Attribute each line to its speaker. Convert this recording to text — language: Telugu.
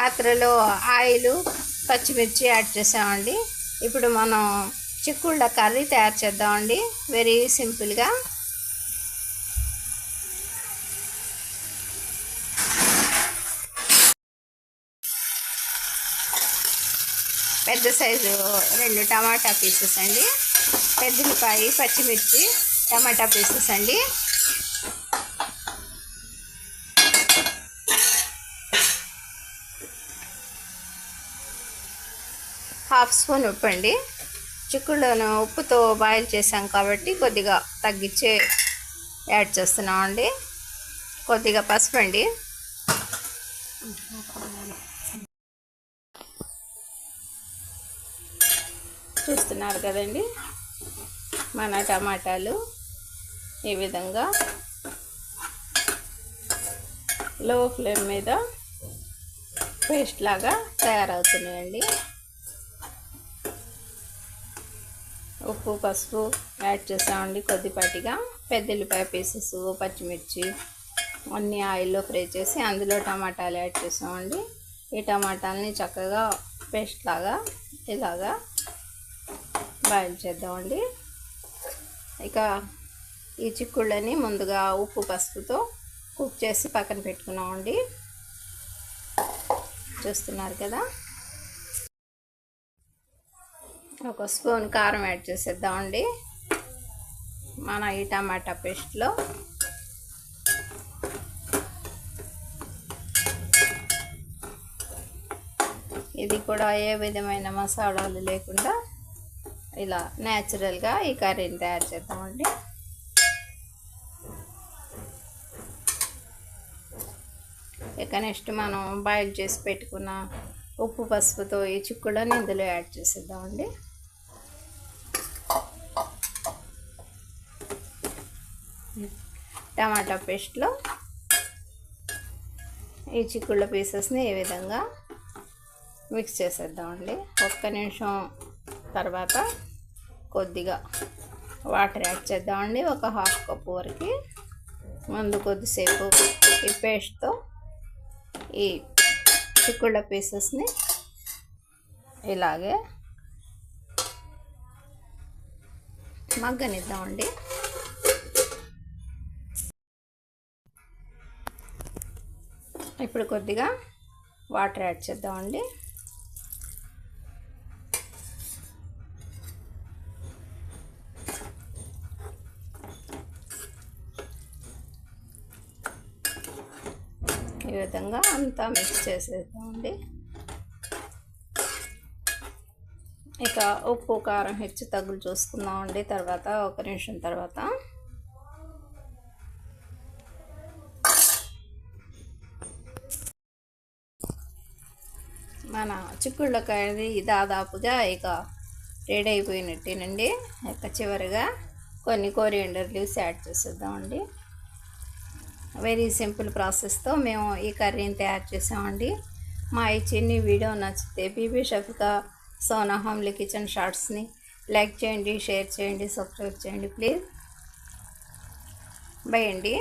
Speaker 1: పాత్రలో ఆయిల్ పచ్చిమిర్చి యాడ్ చేసామండి. ఇప్పుడు మనం చిక్కుళ్ళ కర్రీ తయారు చేద్దామండి, వెరీ సింపుల్గా. పెద్ద సైజు 2 టమాటా పీసెస్ అండి, పెద్దలిపాయి, పచ్చిమిర్చి, టమాటా పీసెస్ అండి, హాఫ్ స్పూన్ ఉప్పు అండి. చిక్కుళ్ళను ఉప్పుతో బాయిల్ చేసాం కాబట్టి కొద్దిగా తగ్గించి యాడ్ చేస్తున్నామండి. కొద్దిగా పసుపు అండి, చూస్తున్నారు కదండి మన టమాటాలు ఈ విధంగా లో ఫ్లేమ్ మీద పేస్ట్ లాగా తయారవుతున్నాయండి. ఉప్పు పసుపు యాడ్ చేసామండి కొద్దిపాటిగా. పెద్దలిపాయ పీసెస్, పచ్చిమిర్చి అన్నీ ఆయిల్లో ఫ్రై చేసి అందులో టమాటాలు యాడ్ చేసామండి. ఈ టమాటాలని చక్కగా పేస్ట్ లాగా ఇలాగా బాయిల్ చేద్దామండి. ఇక ఈ చిక్కుళ్ళని ముందుగా ఉప్పు పసుపుతో కుక్ చేసి పక్కన పెట్టుకున్నామండి. చూస్తున్నారు కదా. ఒక స్పూన్ కారం యాడ్ చేసేద్దామండి మన ఈ టమాటా పేస్ట్లో. ఇది కూడా ఏ విధమైన మసాలాలు లేకుండా ఇలా న్యాచురల్గా ఈ కర్రీని తయారు చేద్దామండి. ఇక నెక్స్ట్ మనం బాయిల్ చేసి పెట్టుకున్న ఉప్పు పసుపుతో ఈ చిక్కుళ్ళని ఇందులో యాడ్ చేసేద్దామండి. టమాటా పేస్ట్లో ఈ చిక్కుళ్ళ పీసెస్ని ఈ విధంగా మిక్స్ చేసేద్దామండి. ఒక్క నిమిషం తర్వాత కొద్దిగా వాటర్ యాడ్ చేద్దామండి. ఒక హాఫ్ కప్ వరకు. ముందు కొద్దిసేపు ఈ పేస్ట్తో ఈ చిక్కుళ్ళ పీసెస్ని ఇలాగే మగ్గనిద్దామండి. ఇప్పుడు కొద్దిగా వాటర్ యాడ్ చేద్దామండి. ఈ విధంగా అంతా మిక్స్ చేసేద్దామండి. ఇక ఉప్పు కారం హెచ్చు తగ్గులు చూసుకుందామండి. తర్వాత ఒక నిమిషం తర్వాత మన చిక్కుళ్ళ కర్రీ దాదాపుగా ఇక రెడీ అయిపోయినట్టేనండి. ఇక చివరిగా కొన్ని కొరియాండర్ లీవ్స్ యాడ్ చేసేద్దామండి. వెరీ సింపుల్ ప్రాసెస్తో మేము ఈ కర్రీని తయారు చేసామండి. మా ఈ చిన్ని వీడియో నచ్చితే బీబీ షఫికా సోనా హోమ్లీ కిచెన్ షార్ట్స్ని లైక్ చేయండి, షేర్ చేయండి, సబ్స్క్రైబ్ చేయండి ప్లీజ్. బై అండి.